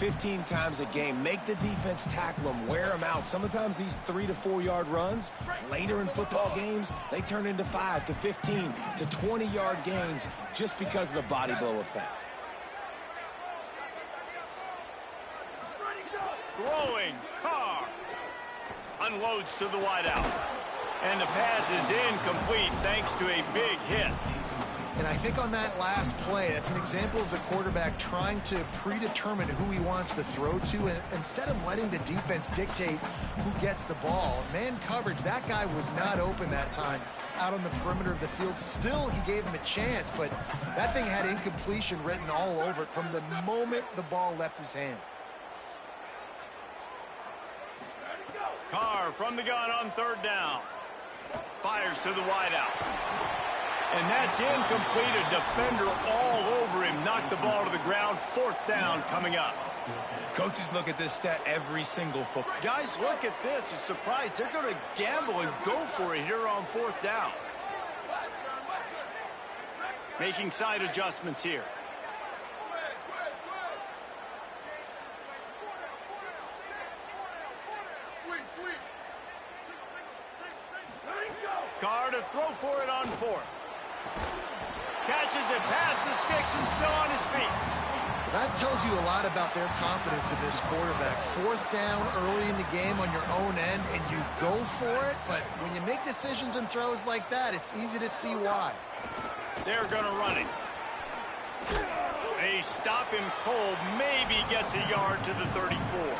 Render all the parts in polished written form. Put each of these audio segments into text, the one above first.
15 times a game. Make the defense tackle them, wear them out. Sometimes these 3 to 4 yard runs, later in football games, they turn into 5 to 15 to 20 yard gains just because of the body blow effect. Throwing, Carr. Unloads to the wideout. And the pass is incomplete thanks to a big hit. And I think on that last play, that's an example of the quarterback trying to predetermine who he wants to throw to, and instead of letting the defense dictate who gets the ball. Man coverage, that guy was not open that time out on the perimeter of the field. Still, he gave him a chance, but that thing had incompletion written all over it from the moment the ball left his hand. Carr from the gun on 3rd down. Fires to the wideout. And that's incomplete. A defender all over him. Knocked the ball to the ground. 4th down coming up. Coaches look at this stat every single football. Guys, look at this. A surprise. They're going to gamble and go for it here on 4th down. Making side adjustments here. Carr to throw for it on 4th. Catches it past the sticks and still on his feet. That tells you a lot about their confidence in this quarterback. 4th down early in the game on your own end, and you go for it. But when you make decisions and throws like that, it's easy to see why. They're going to run it. They stop him cold. Maybe gets a yard to the 34.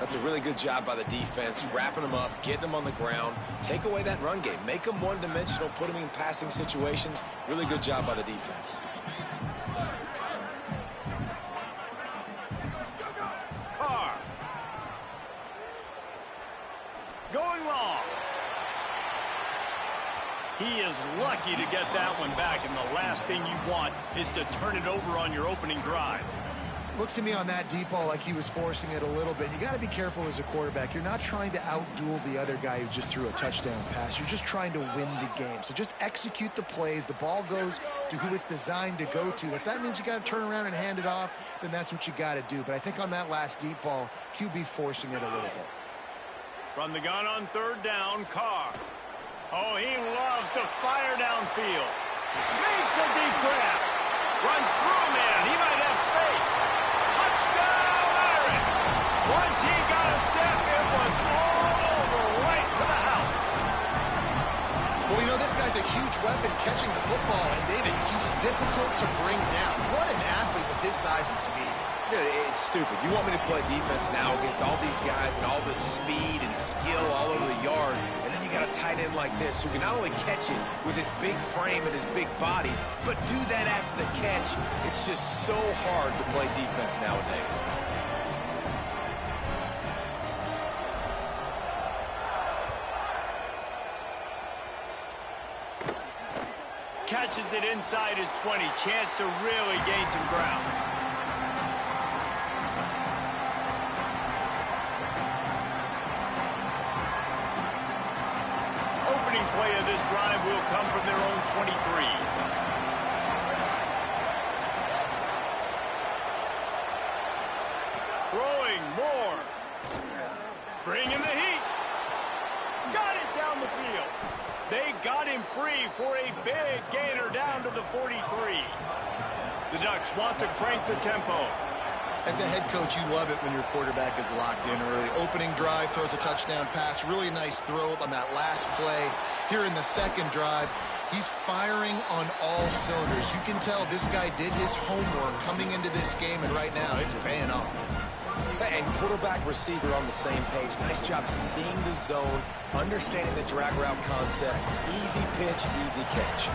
That's a really good job by the defense, wrapping them up, getting them on the ground. Take away that run game. Make them one-dimensional, put them in passing situations. Really good job by the defense. Carr. Going long. He is lucky to get that one back, and the last thing you want is to turn it over on your opening drive. Looked to me on that deep ball like he was forcing it a little bit. You got to be careful as a quarterback. You're not trying to outduel the other guy who just threw a touchdown pass. You're just trying to win the game. So just execute the plays. The ball goes to who it's designed to go to. If that means you got to turn around and hand it off, then that's what you got to do. But I think on that last deep ball, QB forcing it a little bit. From the gun on 3rd down, Carr. Oh, he loves to fire downfield. Makes a deep grab. Runs through a man. He might have space. Touchdown, Aaron. Once he got a step, it was all over right to the house. Well, you know, this guy's a huge weapon catching the football, and David, he's difficult to bring down. What an athlete with his size and speed. Dude, it's stupid. You want me to play defense now against all these guys and all this speed and skill all over the yard, and then you got a tight end like this who can not only catch it with his big frame and his big body, but do that after the catch. It's just so hard to play defense nowadays. Catches it inside his 20. Chance to really gain some ground. Play of this drive will come from their own 23. Throwing more. Bringing the heat. Got it down the field. They got him free for a big gainer down to the 43. The Ducks want to crank the tempo. As a head coach, you love it when your quarterback is locked in early. Opening drive, throws a touchdown pass. Really nice throw on that last play. Here in the second drive, he's firing on all cylinders. You can tell this guy did his homework coming into this game, and right now it's paying off. And quarterback receiver on the same page. Nice job seeing the zone, understanding the drag route concept. Easy pitch, easy catch.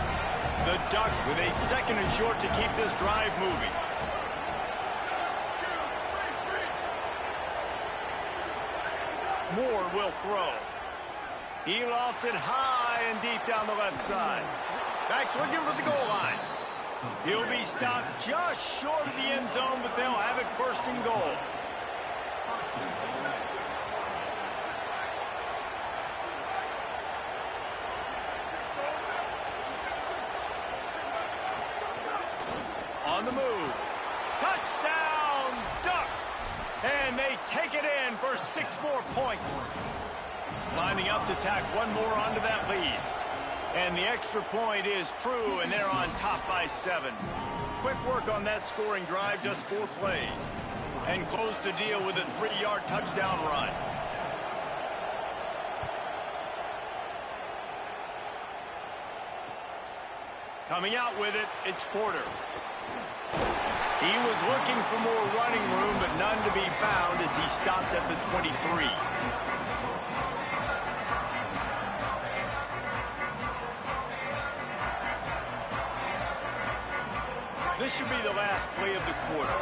The Ducks with a 2nd and short to keep this drive moving. Moore will throw. He lofts it high and deep down the left side. Backs looking for the goal line. He'll be stopped just short of the end zone, but they'll have it 1st and goal. On the move. Touchdown, Ducks! take it in for 6 more points. Lining up to tack one more onto that lead. And the extra point is true, and they're on top by 7. Quick work on that scoring drive, just 4 plays. And close the deal with a 3-yard touchdown run. Coming out with it, it's Porter. He was looking for more running room, but none to be found as he stopped at the 23. This should be the last play of the quarter.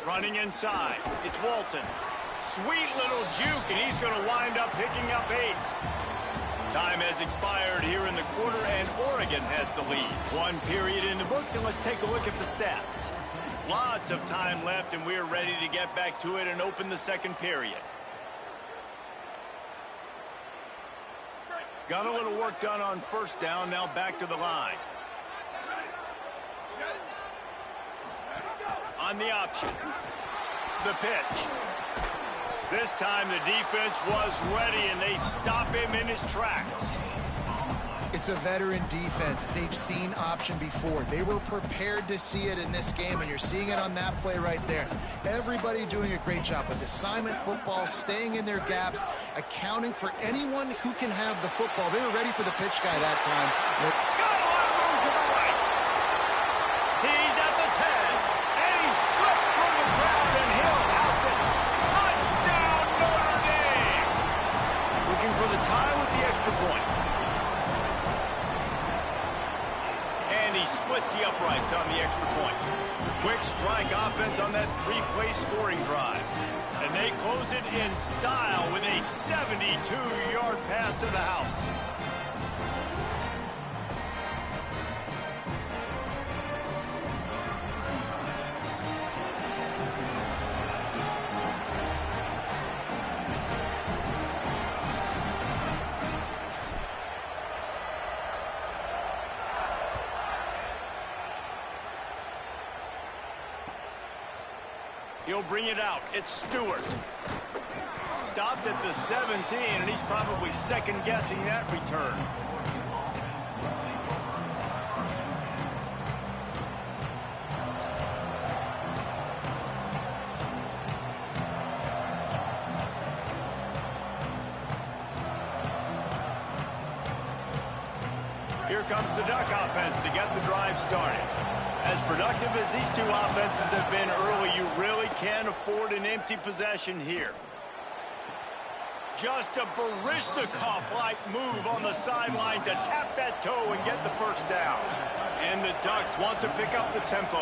Running inside, it's Walton. Sweet little juke, and he's going to wind up picking up 8. Time has expired here in the quarter, and Oregon has the lead. 1 period in the books, and let's take a look at the stats. Lots of time left, and we're ready to get back to it and open the second period. Got a little work done on first down, now back to the line. On the option. The pitch. This time the defense was ready, and they stop him in his tracks. It's a veteran defense. They've seen option before. They were prepared to see it in this game, and you're seeing it on that play right there. Everybody doing a great job with assignment football, staying in their gaps, accounting for anyone who can have the football. They were ready for the pitch guy that time. Got a lot of room to the right. He's at the 10, and he slipped through the crowd, and he'll house it. Touchdown, Notre Dame! Looking for the tie with the extra point. And he splits the uprights on the extra point. Quick strike offense on that 3-play scoring drive. And they close it in style with a 72-yard pass to the house. He'll bring it out. It's Stewart. Stopped at the 17, and he's probably second-guessing that return. Here comes the Duck offense to get the drive started. As productive as these two offenses have been early, you really can't afford an empty possession here. Just a Baryshnikov-like move on the sideline to tap that toe and get the first down. And the Ducks want to pick up the tempo.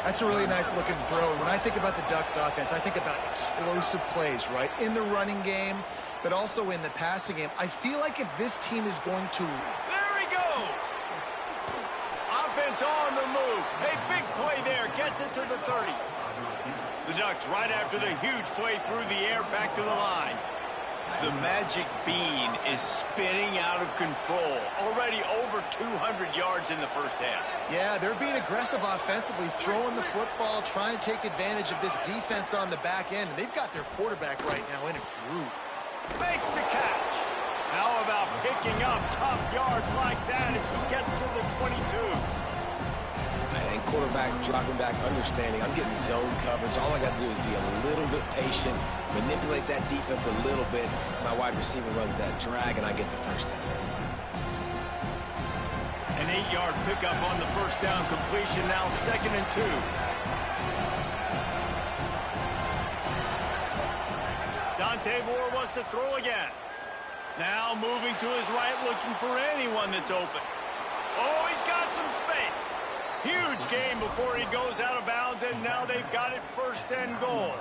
That's a really nice looking throw. And when I think about the Ducks offense, I think about explosive plays, right? In the running game, but also in the passing game. I feel like if this team is going to... There he goes! Offense on the move. A big play there. Gets it to the 30. The Ducks right after the huge play through the air back to the line. The magic bean is spinning out of control. Already over 200 yards in the first half. Yeah, they're being aggressive offensively, throwing the football, trying to take advantage of this defense on the back end. They've got their quarterback right now in a groove. Makes the catch. How about picking up tough yards like that as he gets to the 22? And quarterback dropping back, understanding I'm getting zone coverage. All I got to do is be a little bit patient, manipulate that defense a little bit. My wide receiver runs that drag, and I get the first down. An 8-yard pickup on the first down completion, now 2nd and 2. Dante Moore wants to throw again. Now moving to his right, looking for anyone that's open. Oh, he's got some space. Huge gain before he goes out of bounds, and now they've got it 1st and goal.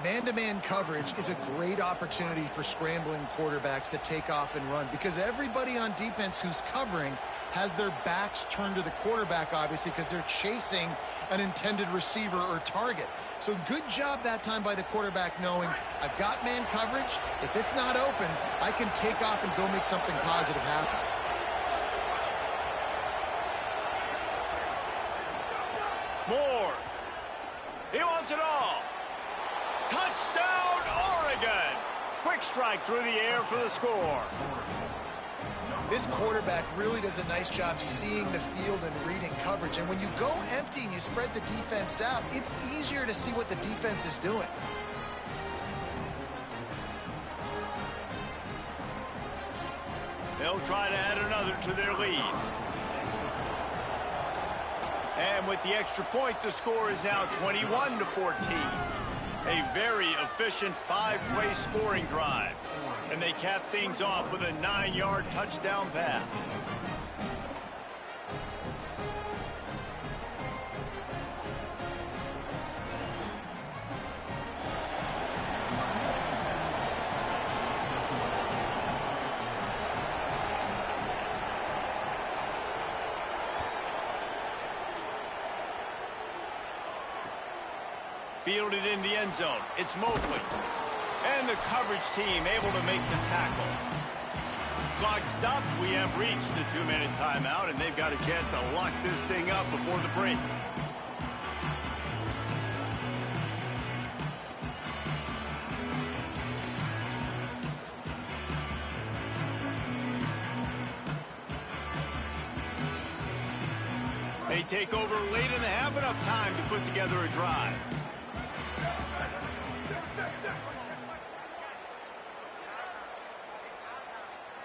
Man-to-man coverage is a great opportunity for scrambling quarterbacks to take off and run, because everybody on defense who's covering has their backs turned to the quarterback, obviously, because they're chasing an intended receiver or target. So good job that time by the quarterback knowing I've got man coverage. If it's not open, I can take off and go make something positive happen. More. He wants it all. Touchdown, Oregon. Quick strike through the air for the score. This quarterback really does a nice job seeing the field and reading coverage. And when you go empty and you spread the defense out, it's easier to see what the defense is doing. They'll try to add another to their lead. And with the extra point, the score is now 21-14. A very efficient five-play scoring drive. And they cap things off with a 9-yard touchdown pass. Fielded in the end zone. It's Mobley. And the coverage team able to make the tackle. Clock stops. We have reached the 2-minute timeout, and they've got a chance to lock this thing up before the break. They take over late and have enough time to put together a drive.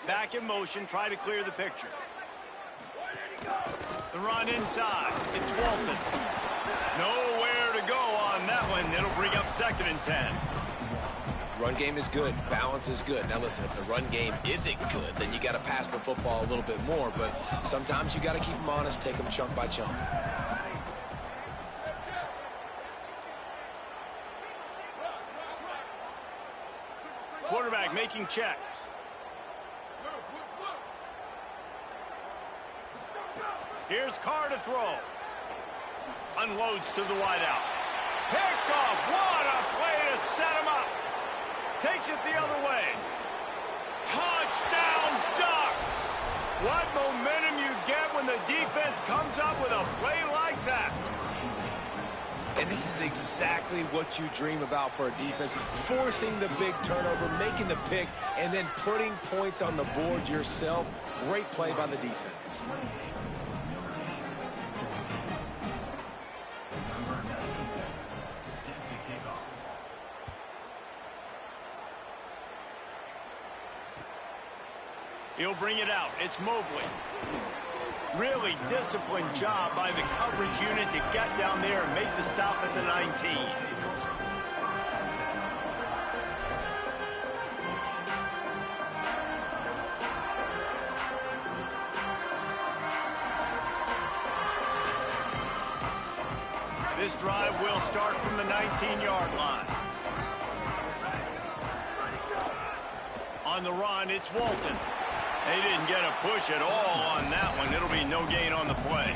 Back in motion, try to clear the picture. The run inside. It's Walton. Nowhere to go on that one. It'll bring up 2nd and 10. Run game is good. Balance is good. Now listen, if the run game isn't good, then you got to pass the football a little bit more. But sometimes you got to keep them honest, take them chunk by chunk. Quarterback making checks. Here's Carr to throw. Unloads to the wideout. Picked off. What a play to set him up. Takes it the other way. Touchdown, Ducks. What momentum you get when the defense comes up with a play like that. And this is exactly what you dream about for a defense. Forcing the big turnover, making the pick, and then putting points on the board yourself. Great play by the defense. He'll bring it out. It's Mobley. Really disciplined job by the coverage unit to get down there and make the stop at the 19. This drive will start from the 19-yard line. On the run, it's Walton. They didn't get a push at all on that one. It'll be no gain on the play.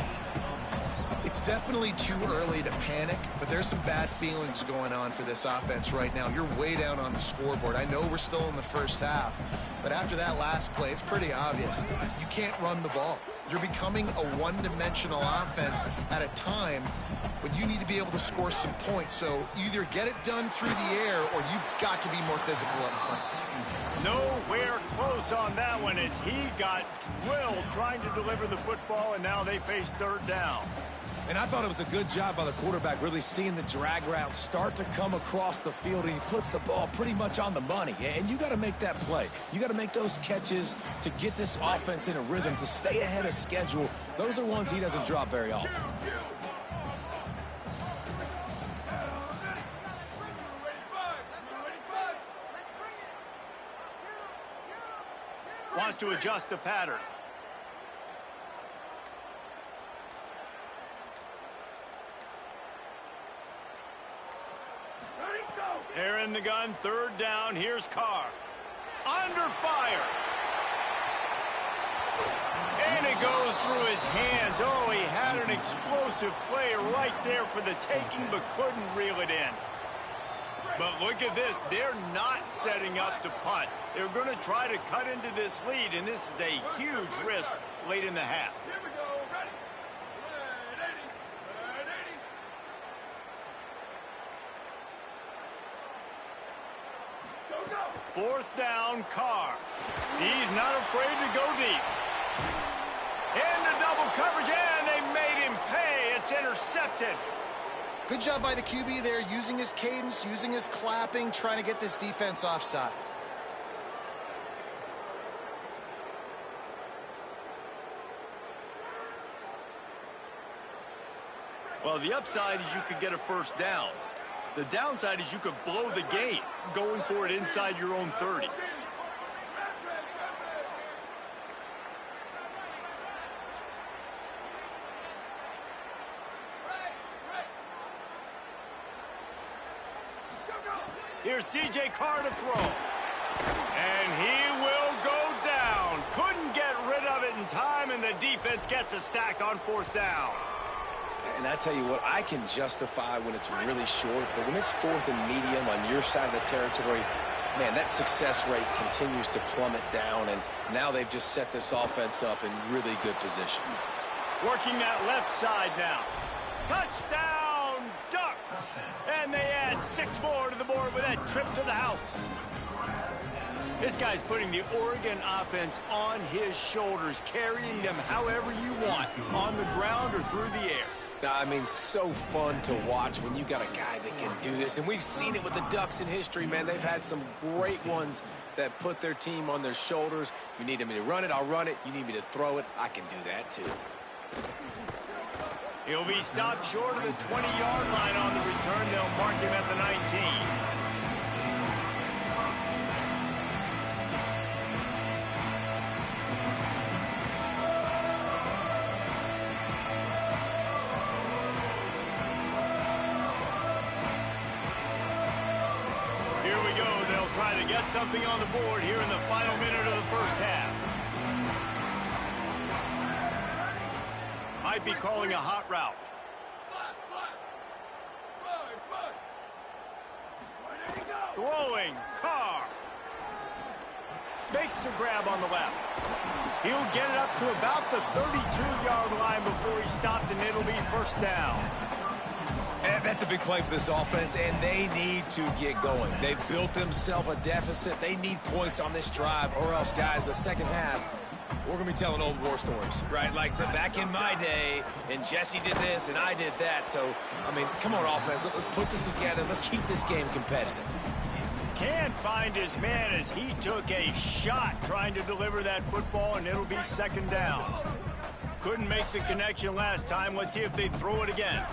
It's definitely too early to panic, but there's some bad feelings going on for this offense right now. You're way down on the scoreboard. I know we're still in the first half, but after that last play, it's pretty obvious. You can't run the ball. You're becoming a one-dimensional offense at a time when you need to be able to score some points. So either get it done through the air or you've got to be more physical up front. Nowhere close on that one as he got drilled trying to deliver the football, and now they face 3rd down. And I thought it was a good job by the quarterback really seeing the drag route start to come across the field, and he puts the ball pretty much on the money. And you got to make that play. You got to make those catches to get this offense in a rhythm, to stay ahead of schedule. Those are ones he doesn't drop very often. Wants to adjust the pattern. They're in the gun, 3rd down. Here's Carr. Under fire. And it goes through his hands. Oh, he had an explosive play right there for the taking, but couldn't reel it in. But look at this. They're not setting up to punt. They're going to try to cut into this lead, and this is a huge risk late in the half. 4th down, Carr. He's not afraid to go deep. Into double coverage, and they made him pay. It's intercepted. Good job by the QB there, using his cadence, using his clapping, trying to get this defense offside. Well, the upside is you could get a 1st down. The downside is you could blow the game going for it inside your own 30. Here's C.J. Carr to throw. And he will go down. Couldn't get rid of it in time, and the defense gets a sack on 4th down. And I tell you what, I can justify when it's really short, but when it's 4th and medium on your side of the territory, man, that success rate continues to plummet down, and now they've just set this offense up in really good position. Working that left side now. Touchdown, Ducks! And they add 6 more to the board with that trip to the house. This guy's putting the Oregon offense on his shoulders, carrying them however you want, on the ground or through the air. I mean, so fun to watch when you got a guy that can do this. And we've seen it with the Ducks in history, man. They've had some great ones that put their team on their shoulders. If you need me to run it, I'll run it. You need me to throw it, I can do that too. He'll be stopped short of the 20-yard line on the return. They'll mark him at the 19. Try to get something on the board here in the final minute of the 1st half. Might be calling a hot route. Throwing, Carr. Makes the grab on the left. He'll get it up to about the 32-yard line before he's stopped, and it'll be 1st down. And that's a big play for this offense, and they need to get going. They've built themselves a deficit. They need points on this drive, or else, guys, the second half, we're going to be telling old war stories, right? Like back in my day, and Jesse did this, and I did that. So, I mean, come on, offense. Let's put this together. Let's keep this game competitive. Can't find his man as he took a shot trying to deliver that football, and it'll be 2nd down. Couldn't make the connection last time. Let's see if they throw it again.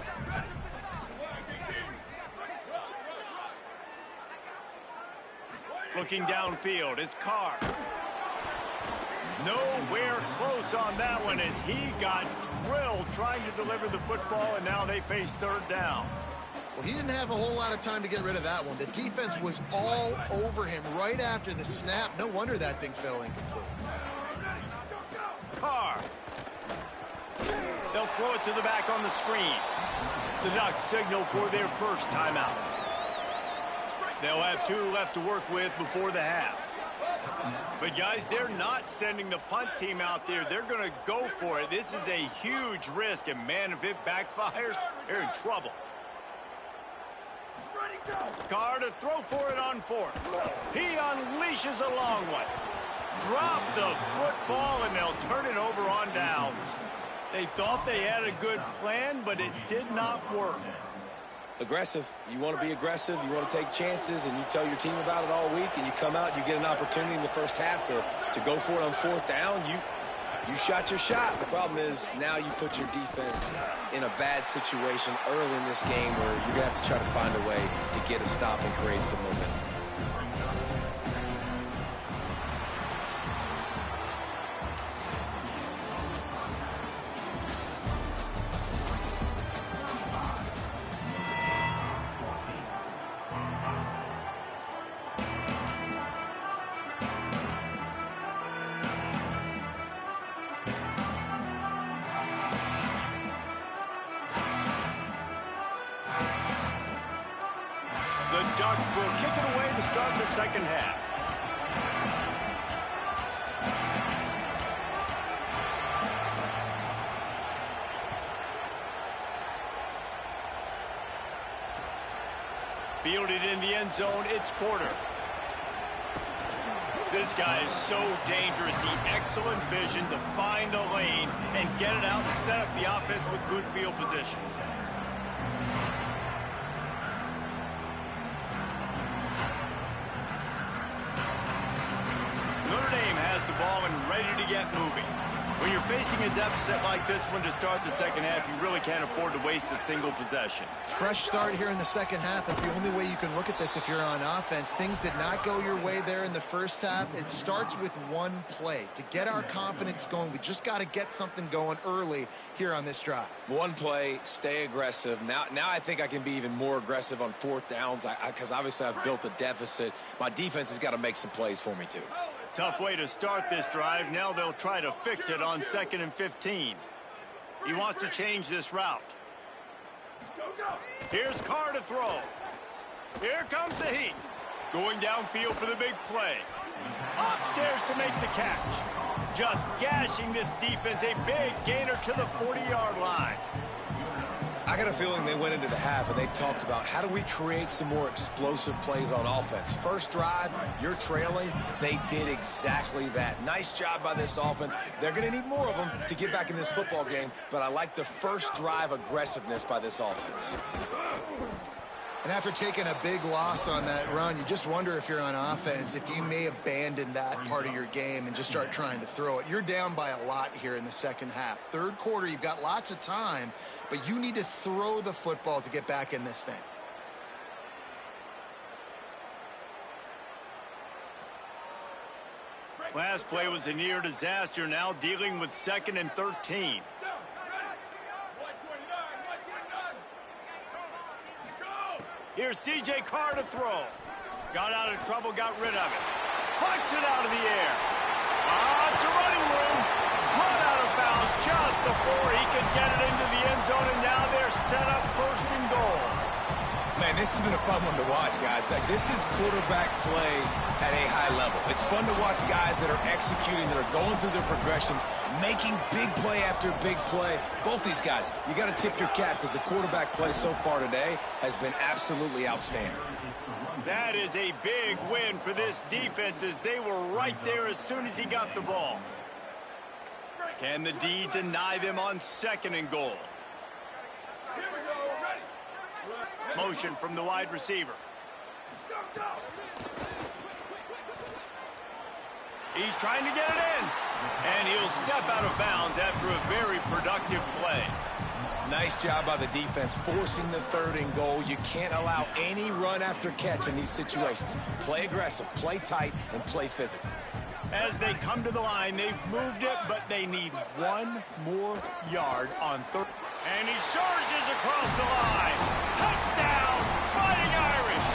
Looking downfield is Carr. Nowhere close on that one as he got drilled trying to deliver the football, and now they face 3rd down. Well, he didn't have a whole lot of time to get rid of that one. The defense was all over him right after the snap. No wonder that thing fell incomplete. Carr. They'll throw it to the back on the screen. The Ducks signal for their 1st timeout. They'll have 2 left to work with before the half. But, guys, they're not sending the punt team out there. They're going to go for it. This is a huge risk, and, man, if it backfires, they're in trouble. Carr to throw for it on 4th. He unleashes a long one. Drop the football, and they'll turn it over on downs. They thought they had a good plan, but it did not work. Aggressive. You want to be aggressive. You want to take chances, and you tell your team about it all week, and you come out, you get an opportunity in the 1st half to go for it on 4th down. You shot your shot. The problem is now you put your defense in a bad situation early in this game where you're going to have to try to find a way to get a stop and create some momentum. The Ducks will kick it away to start the 2nd half. Fielded in the end zone, it's Porter. This guy is so dangerous. The excellent vision to find a lane and get it out and set up the offense with good field position. Notre Dame has the ball and ready to get moving. When you're facing a deficit like this one to start the second half, you really can't afford to waste a single possession. Fresh start here in the second half. That's the only way you can look at this if you're on offense. Things did not go your way there in the first half. It starts with one play. To get our confidence going, we just got to get something going early here on this drive. One play, stay aggressive. Now I think I can be even more aggressive on fourth downs because obviously I've built a deficit. My defense has got to make some plays for me too. Tough way to start this drive. Now they'll try to fix it on 2nd and 15. He wants to change this route. Here's Carr to throw. Here comes the heat. Going downfield for the big play. Upstairs to make the catch. Just gashing this defense. A big gainer to the 40-yard line. I got a feeling they went into the half and they talked about how do we create some more explosive plays on offense. First drive, you're trailing. They did exactly that. Nice job by this offense. They're going to need more of them to get back in this football game, but I like the first drive aggressiveness by this offense. And after taking a big loss on that run, you just wonder if you're on offense, if you may abandon that part of your game and just start trying to throw it. You're down by a lot here in the second half. Third quarter, you've got lots of time, but you need to throw the football to get back in this thing. Last play was a near disaster. Now dealing with 2nd and 13. Here's C.J. Carr to throw. Got out of trouble, got rid of it. Pucks it out of the air. It's a running room. Run out of bounds just before he could get it into the end zone, and now they're set up 1st and goal. Man, this has been a fun one to watch, guys. Like, this is quarterback play at a high level. It's fun to watch guys that are executing, that are going through their progressions, making big play after big play. Both these guys, you got to tip your cap because the quarterback play so far today has been absolutely outstanding. That is a big win for this defense as they were right there as soon as he got the ball. Can the D deny them on 2nd and goal? Motion from the wide receiver. He's trying to get it in. And he'll step out of bounds after a very productive play. Nice job by the defense forcing the 3rd and goal. You can't allow any run after catch in these situations. Play aggressive, play tight, and play physical. As they come to the line, they've moved it, but they need one more yard on 3rd. And he surges across the line. Touchdown, Fighting Irish.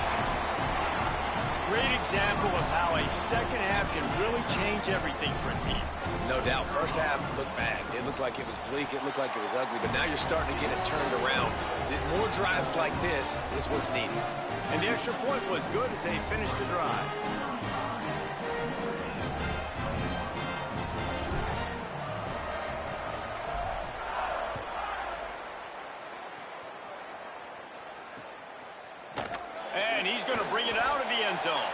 Great example of how a second half can really change everything for a team. No doubt. First half looked bad. It looked like it was bleak. It looked like it was ugly. But now you're starting to get it turned around. More drives like this is what's needed. And the extra point was good as they finished the drive. And he's going to bring it out of the end zone.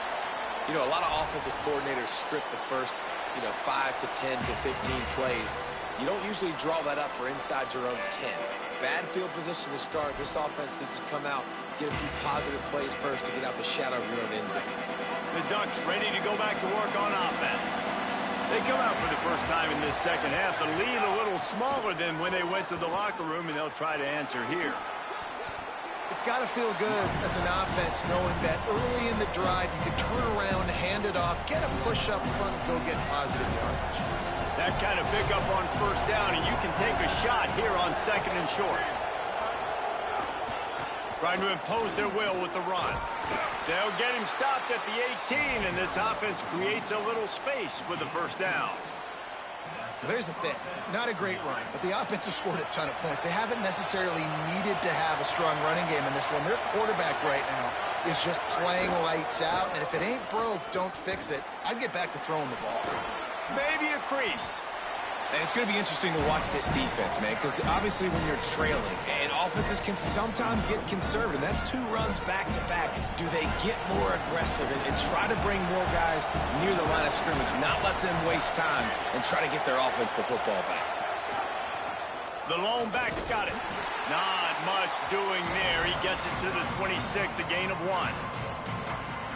You know, a lot of offensive coordinators script the first, 5 to 10 to 15 plays. You don't usually draw that up for inside your own 10. Bad field position to start. This offense needs to come out, get a few positive plays first to get out the shadow of your own end zone. The Ducks ready to go back to work on offense. They come out for the first time in this second half. The lead a little smaller than when they went to the locker room, and they'll try to answer here. It's got to feel good as an offense knowing that early in the drive you can turn around, hand it off, get a push up front, and go get positive yardage. That kind of pickup on 1st down, and you can take a shot here on 2nd and short. Trying to impose their will with the run. They'll get him stopped at the 18, and this offense creates a little space for the 1st down. There's the thing. Not a great run, but the offense has scored a ton of points. They haven't necessarily needed to have a strong running game in this one. Their quarterback right now is just playing lights out, and if it ain't broke, don't fix it. I'd get back to throwing the ball. Maybe a crease. And it's going to be interesting to watch this defense, man, because obviously when you're trailing, and offenses can sometimes get conservative. That's 2 runs back-to-back. Do they get more aggressive and try to bring more guys near the line of scrimmage, not let them waste time, and try to get their offense the football back? The lone back's got it. Not much doing there. He gets it to the 26, a gain of 1.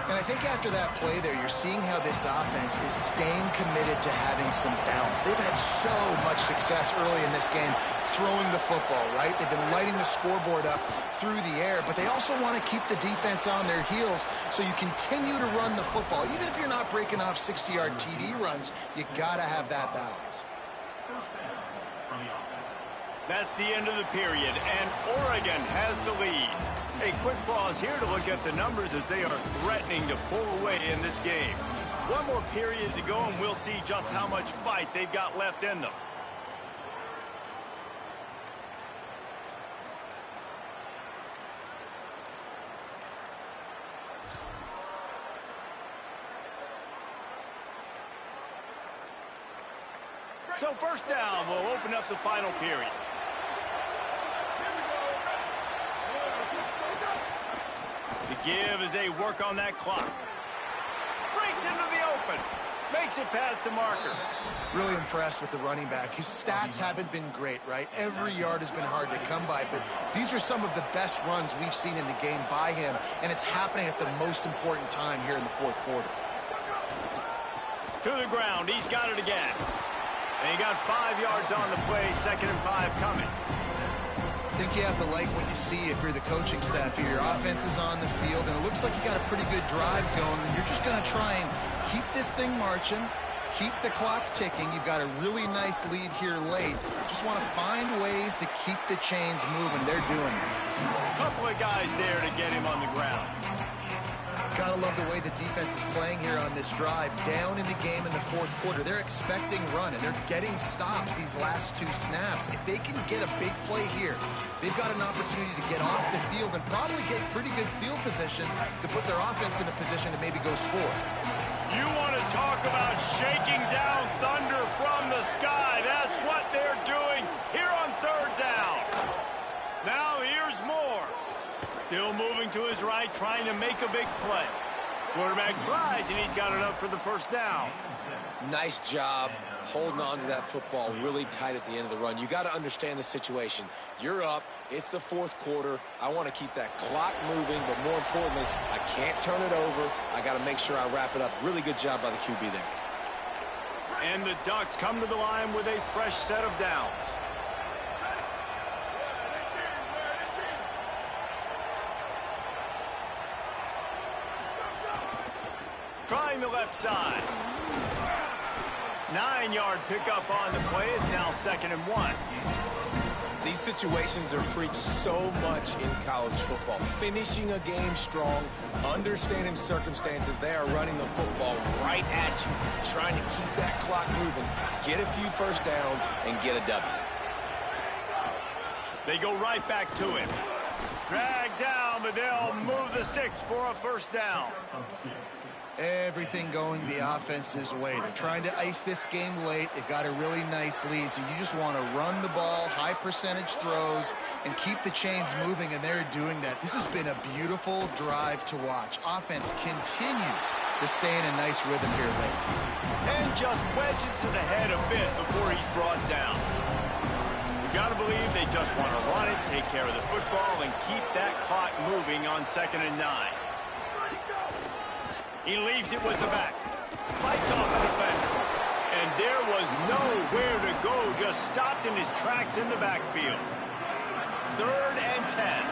And I think after that play there, you're seeing how this offense is staying committed to having some balance. They've had so much success early in this game throwing the football, right? They've been lighting the scoreboard up through the air, but they also want to keep the defense on their heels so you continue to run the football. Even if you're not breaking off 60-yard TD runs, you got to have that balance. That's the end of the period, and Oregon has the lead. A quick pause here to look at the numbers as they are threatening to pull away in this game. One more period to go, and we'll see just how much fight they've got left in them. So first down will open up the final period. The give as they work on that clock. Breaks into the open. Makes it past the marker. Really impressed with the running back. His stats haven't been great, right? Every yard has been hard to come by, but these are some of the best runs we've seen in the game by him, and it's happening at the most important time here in the fourth quarter. To the ground. He's got it again. And he got 5 yards on the play. 2nd and 5 coming. I think you have to like what you see if you're the coaching staff here. Your offense is on the field, and it looks like you got a pretty good drive going. And you're just going to try and keep this thing marching, keep the clock ticking. You've got a really nice lead here late. Just want to find ways to keep the chains moving. They're doing that. A couple of guys there to get him on the ground. Gotta love the way the defense is playing here on this drive. Down in the game in the fourth quarter. They're expecting run, and they're getting stops these last 2 snaps. If they can get a big play here, they've got an opportunity to get off the field and probably get pretty good field position to put their offense in a position to maybe go score. You want to talk about shaking down thunder from the sky. That's what they're doing here on 3rd down. Now here's more. Still moving to his right, trying to make a big play. Quarterback slides, and he's got it up for the first down. Nice job holding on to that football really tight at the end of the run. You got to understand the situation. You're up. It's the fourth quarter. I want to keep that clock moving, but more importantly, I can't turn it over. I got to make sure I wrap it up. Really good job by the QB there. And the Ducks come to the line with a fresh set of downs. Trying the left side. 9-yard pickup on the play. It's now 2nd and 1. These situations are preached so much in college football. Finishing a game strong, understanding circumstances. They are running the football right at you, trying to keep that clock moving, get a few first downs, and get a W. They go right back to him. Drag down, but they'll move the sticks for a first down. Everything going the offense's way. They're trying to ice this game late. They've got a really nice lead, so you just want to run the ball, high percentage throws, and keep the chains moving, and they're doing that. This has been a beautiful drive to watch. Offense continues to stay in a nice rhythm here late. And just wedges it ahead a bit before he's brought down. You got to believe they just want to run it, take care of the football, and keep that clock moving on 2nd and 9. He leaves it with the back. Fights off the defender. And there was nowhere to go. Just stopped in his tracks in the backfield. 3rd and 10.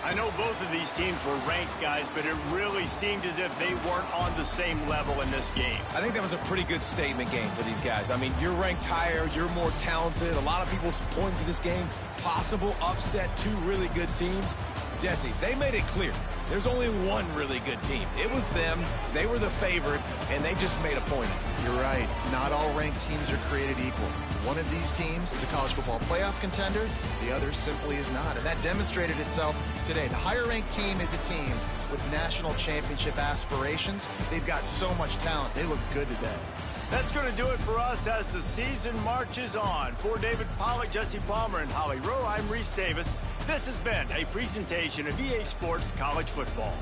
I know both of these teams were ranked, guys, but it really seemed as if they weren't on the same level in this game. I think that was a pretty good statement game for these guys. I mean, you're ranked higher, you're more talented. A lot of people point to this game, possible upset, 2 really good teams. Jesse, they made it clear. There's only one really good team. It was them. They were the favorite, and they just made a point of it. You're right. Not all ranked teams are created equal. One of these teams is a college football playoff contender. The other simply is not. And that demonstrated itself today. The higher-ranked team is a team with national championship aspirations. They've got so much talent. They look good today. That's going to do it for us as the season marches on. For David Pollack, Jesse Palmer, and Holly Rowe, I'm Reese Davis. This has been a presentation of EA Sports College Football.